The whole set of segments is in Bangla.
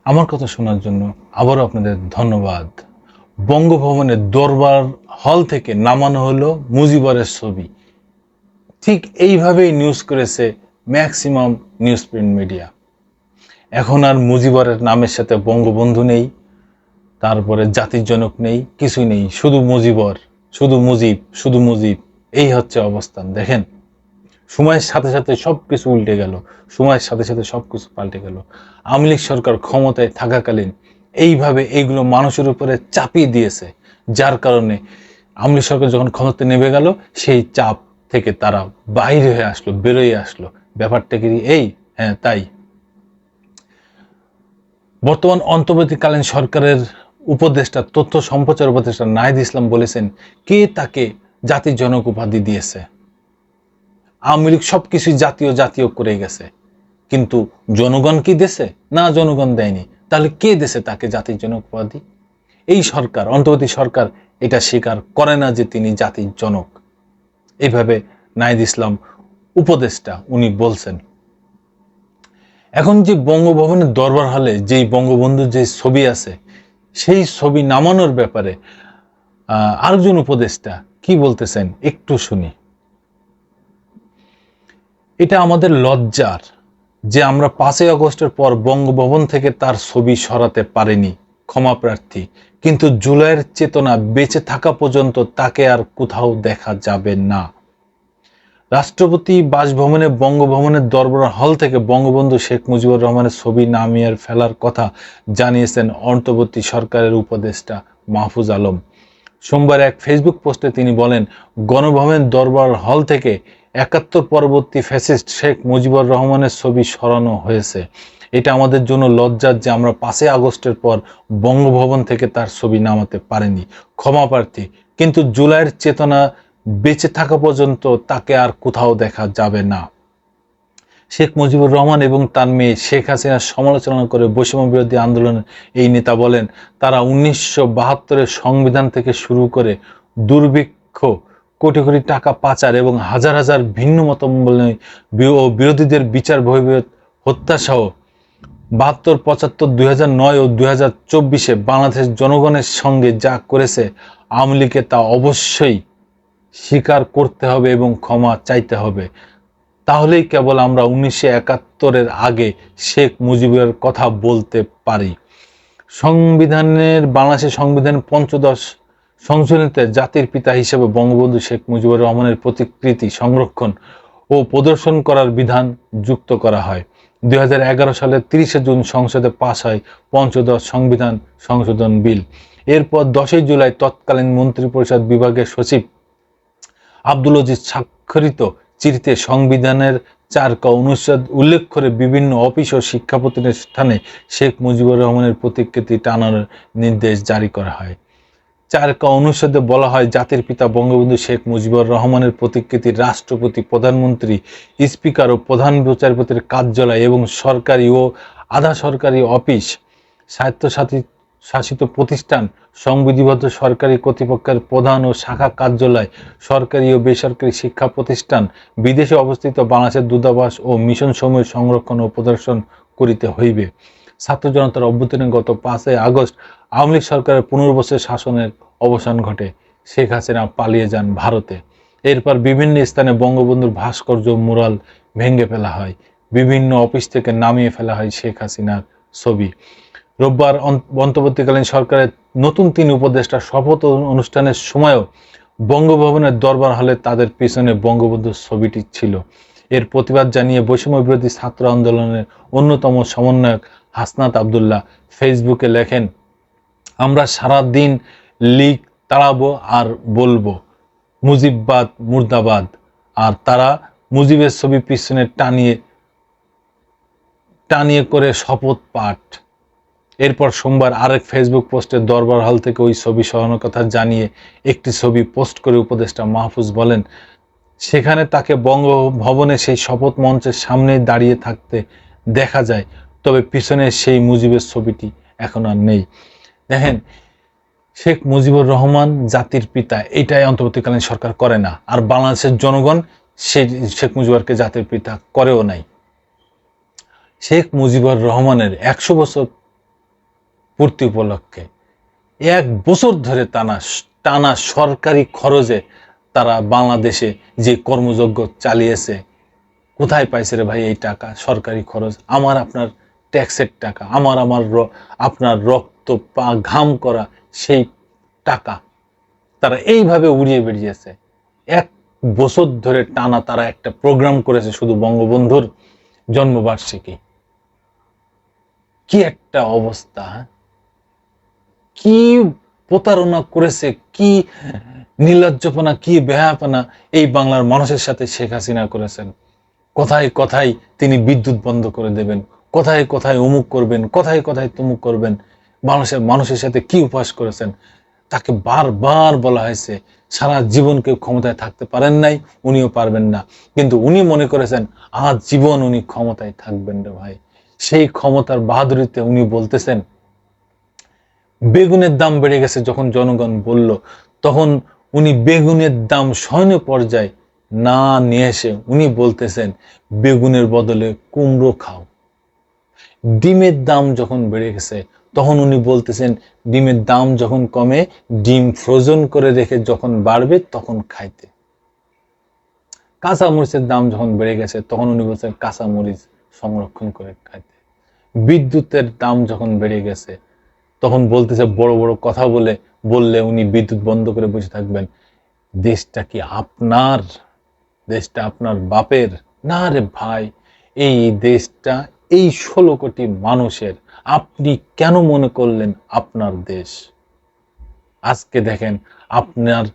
আমার কথা শোনার জন্য আবারও আপনাদের ধন্যবাদ। বঙ্গভবনের দরবার হল থেকে নামানো হলো মুজিবরের ছবি। ঠিক এইভাবেই নিউজ করেছে ম্যাক্সিমাম নিউজ প্রিন্ট মিডিয়া। এখন আর মুজিবরের নামের সাথে বঙ্গবন্ধু নেই, তারপরে জাতির জনক নেই, কিছুই নেই, শুধু মুজিবর, শুধু মুজিব, এই হচ্ছে অবস্থান। দেখেন, সময়ের সাথে সাথে সবকিছু উল্টে গেল, সময়ের সাথে সাথে সবকিছু পাল্টে গেল। আওয়ামী লীগ সরকার ক্ষমতায় থাকাকালীন এইভাবে এইগুলো মানুষের উপরে চাপিয়ে দিয়েছে, যার কারণে আওয়ামী লীগ সরকার যখন ক্ষমতায় নেমে গেল, সেই চাপ থেকে তারা বাইরে হয়ে আসলো, বেরোয় আসলো। ব্যাপারটা কি এই? হ্যাঁ, তাই। বর্তমান অন্তর্বর্তীকালীন সরকারের উপদেষ্টা, তথ্য সম্প্রচার উপদেষ্টা নাহিদ ইসলাম বলেছেন, কে তাকে জাতির জনক উপাধি দিয়েছে? আওয়ামী লীগ সবকিছুই জাতীয় জাতীয় করে গেছে, কিন্তু জনগণ কি দেশে? না, জনগণ দেয়নি। তাহলে কে দেশে তাকে জাতির জনক উপাধি? এই সরকার, অন্তর্বর্তী সরকার এটা স্বীকার করে না যে তিনি জাতির জনক। এইভাবে নাহিদ ইসলাম উপদেষ্টা উনি বলছেন। এখন যে বঙ্গভবনের দরবার হলে যেই বঙ্গবন্ধুর যে ছবি আছে, সেই ছবি নামানোর ব্যাপারে আরেকজন উপদেষ্টা কি বলতেছেন একটু শুনি। এটা আমাদের লজ্জার যে আমরা 5ই আগস্টের পর বঙ্গভবন থেকে তার ছবি সরাতে পারিনি, ক্ষমা প্রার্থী। কিন্তু জুলাইয়ের চেতনা বেঁচে থাকা পর্যন্ত তাকে আর কোথাও দেখা যাবে না। রাষ্ট্রপতি বাসভবনে বঙ্গভবনের দরবার হল থেকে বঙ্গবন্ধু শেখ মুজিবুর রহমানের ছবি নামিয়ে ফেলার কথা জানিয়েছেন অন্তর্বর্তী সরকারের উপদেষ্টা মাহফুজ আলম। সোমবার এক ফেসবুক পোস্টে তিনি বলেন, গণভবনের দরবার হল থেকে 71 পরবর্তী ফ্যাসিস্ট শেখ মুজিবুর রহমানের ছবি সরানো হয়েছে। এটা আমাদের জন্য লজ্জার যে আমরা 5ই আগস্টের পর বঙ্গভবন থেকে তার ছবি নামাতে পারিনি, ক্ষমা প্রার্থী। কিন্তু জুলাইয়ের চেতনা বেঁচে থাকা পর্যন্ত তাকে আর কোথাও দেখা যাবে না। শেখ মুজিবুর রহমান এবং তার মেয়ে শেখ হাসিনার সমালোচনা করে বৈষম্য বিরোধী আন্দোলনের এই নেতা বলেন, তারা 1972-এর সংবিধান থেকে শুরু করে দুর্ভিক্ষ, কোটি কোটি টাকা পাচার এবং হাজার হাজার ভিন্ন মতাবলম্বী ও বিরোধীদের বিচার বহির্ভূত হত্যাসহ 72, 75, 2009 ও 2024-এ বাংলাদেশ জনগণের সঙ্গে যা করেছে, আওয়ামী লীগকে তা অবশ্যই স্বীকার করতে হবে এবং ক্ষমা চাইতে হবে। তাহলেই কেবল আমরা 1971-এর আগে শেখ মুজিবের কথা বলতে পারি। বাংলাদেশের সংবিধানের 15 সংশোধনীতে জাতির পিতা হিসেবে বঙ্গবন্ধু শেখ মুজিবুর রহমানের প্রতিকৃতি সংরক্ষণ ও প্রদর্শন করার বিধান যুক্ত করা হয়। 2011 সালের 30 জুন সংসদে পাস হয় 15 সংবিধান সংশোধন বিল। এরপর 10 জুলাই তৎকালীন মন্ত্রিপরিষদ বিভাগের সচিব আব্দুল আজিজ স্বাক্ষরিত চিঠিতে সংবিধানের 4 ক অনুচ্ছেদ উল্লেখ করে বিভিন্ন অফিস ও শিক্ষা প্রতিষ্ঠানে শেখ মুজিবুর রহমানের প্রতিকৃতি টানানোর নির্দেশ জারি করা হয়। 4 ক অনুচ্ছেদে বলা হয়, জাতির পিতা বঙ্গবন্ধু শেখ মুজিবুর রহমানের প্রতিকৃতি রাষ্ট্রপতি, প্রধানমন্ত্রী, স্পিকার ও প্রধান বিচারপতির কার্যালয় এবং সরকারি ও আধা সরকারি অফিস, স্বায়ত্তশাসিত প্রতিষ্ঠান, সংবিধিবদ্ধ সরকারি কর্তৃপক্ষের প্রধান ও শাখা কার্যালয়, সরকারি ও বেসরকারি শিক্ষা প্রতিষ্ঠান, বিদেশে অবস্থিত বাংলাদেশের দূতাবাস ও মিশনসমূহের সংরক্ষণ ও প্রদর্শন করিতে হইবে। ছাত্র জনতার অভ্যুত্থানে গত 5ই আগস্ট আওয়ামী লীগ সরকারের 15 বছর শাসনের অবসান ঘটে। শেখ হাসিনা পালিয়ে যান ভারতে। এরপর বিভিন্ন স্থানে বঙ্গবন্ধুর ভাস্কর্য, মুরাল ভেঙে ফেলা হয়। বিভিন্ন অফিস থেকে নামিয়ে ফেলা হয় শেখ হাসিনার ছবি। রোববার অন্তর্বর্তীকালীন সরকারের নতুন 3 উপদেষ্টার শপথ অনুষ্ঠানের সময়ও বঙ্গভবনের দরবার হলে তাদের পিছনে বঙ্গবন্ধুর ছবিটি ছিল। এর প্রতিবাদ জানিয়ে বৈষম্য বিরোধী ছাত্র আন্দোলনের অন্যতম সমন্বয়ক হাসনাত আবদুল্লাহ ফেসবুকে লেখেন, আমরা সারা দিন লীগ তাড়াবো আর বলবো মুজিববাদ মুর্দাবাদ, আর তারা মুজিবের ছবি পিছনে টানিয়ে করে শপথ পাঠ। এরপর সোমবার আরেক ফেসবুক পোস্টে দরবার হল থেকে ওই ছবি সরানোর কথা জানিয়ে একটি ছবি পোস্ট করে উপদেষ্টা মাহফুজ বলেন, সেখানে তাকে বঙ্গভবনে সেই শপথ মঞ্চের সামনেই দাঁড়িয়ে থাকতে দেখা যায়, তবে পিছনে সেই মুজিবের ছবিটি এখন আর নেই। দেখেন, শেখ মুজিবুর রহমান জাতির পিতা, এটাই অন্তর্বর্তীকালীন সরকার করে না, আর বাংলাদেশের জনগণ সেই শেখ মুজিবুরকে জাতির পিতা করেও নাই। শেখ মুজিবুর রহমানের 100 বছর পূর্তি উপলক্ষে 1 বছর ধরে টানা সরকারি খরচে তারা বাংলাদেশে যে কর্মযজ্ঞ চালিয়েছে। কোথায় পাইছে রে ভাই এই টাকা? সরকারি খরচ, আমার আপনার ট্যাক্সের টাকা, আপনার রক্ত পা ঘাম করা সেই টাকা তারা এইভাবে উড়িয়ে বেরিয়েছে। 1 বছর ধরে টানা তারা একটা প্রোগ্রাম করেছে শুধু বঙ্গবন্ধুর জন্মবার্ষিকী। কি একটা অবস্থা! কি প্রতারণা করেছে, কি নির্লজ্জপনা, কি বেহায়াপনা এই বাংলার মানুষের সাথে শেখ হাসিনা করেছেন। কথায় কথায় তিনি বিদ্যুৎ বন্ধ করে দেবেন, কথায় কথায় অমুক করবেন, কথায় কথায় তমুক করবেন। মানুষের সাথে কি উপহাস করেছেন। তাকে বারবার বলা হয়েছে সারা জীবন কেউ ক্ষমতায় থাকতে পারেন নাই, উনিও পারবেন না, কিন্তু উনি মনে করেছেন আজ জীবন উনি ক্ষমতায় থাকবেন রে ভাই। সেই ক্ষমতার বাহাদুরিতে উনি বলতেছেন, বেগুনের দাম বেড়ে গেছে যখন জনগণ বলল, তখন উনি বেগুনের দাম সহনীয় পর্যায়ে না নিয়ে এসে উনি বলতেছেন বেগুনের বদলে কুমড়ো খাও। ডিমের দাম যখন বেড়ে গেছে তখন উনি বলতেছেন ডিমের দাম যখন কমে ডিম ফ্রোজেন করে রেখে যখন বাড়বে তখন খাইতে। কাঁচা মরিচের দাম যখন বেড়ে গেছে তখন উনি বলছেন কাঁচা মরিচ সংরক্ষণ করে খাইতে। বিদ্যুতের দাম যখন বেড়ে গেছে তখন বলতেছে বড় বড় কথা বললে উনি বিদ্যুৎ বন্ধ করে বসে থাকবেন। দেশটা কি আপনার? দেশটা আপনার বাপের না রে ভাই। এই দেশটা এই 16 কোটি মানুষের। আপনি কেন মনে করলেন আপনার দেশ? আজকে দেখেন আপনার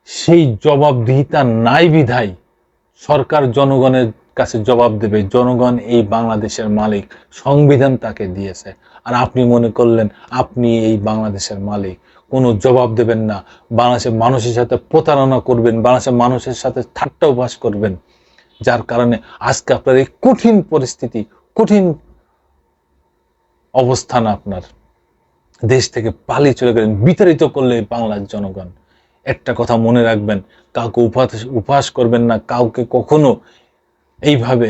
সেই জবাবদিহিতা নাই বিধায় সরকার জনগণের কাছে জবাব দেবে। জনগণ এই বাংলাদেশের মালিক, সংবিধান তাকে দিয়েছে। আর আপনি মনে করলেন আপনি এই বাংলাদেশের মালিক, কোনো জবাব দেবেন না, বাংলাদেশের মানুষের সাথে প্রতারণা করবেন, বাংলাদেশের মানুষের সাথে ঠাট্টা উপহাস করবেন, যার কারণে আজকে আপনার এই কঠিন পরিস্থিতি, কঠিন অবস্থান। আপনার দেশ থেকে পালিয়ে চলে গেলেন, বিতাড়িত করলে বাংলার জনগণ। একটা কথা মনে রাখবেন, কাউকে উপহাস করবেন না, কাউকে কখনো এইভাবে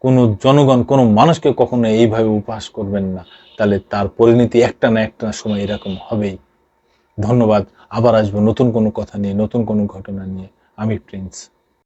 কোনো জনগণ কোনো মানুষকে কখনো এইভাবে উপহাস করবেন না, তাহলে তার পরিণতি একটা না একটা সময় এরকম হবেই। ধন্যবাদ। আবার আসবো নতুন কোনো কথা নিয়ে, নতুন কোনো ঘটনা নিয়ে। আমি প্রিন্স।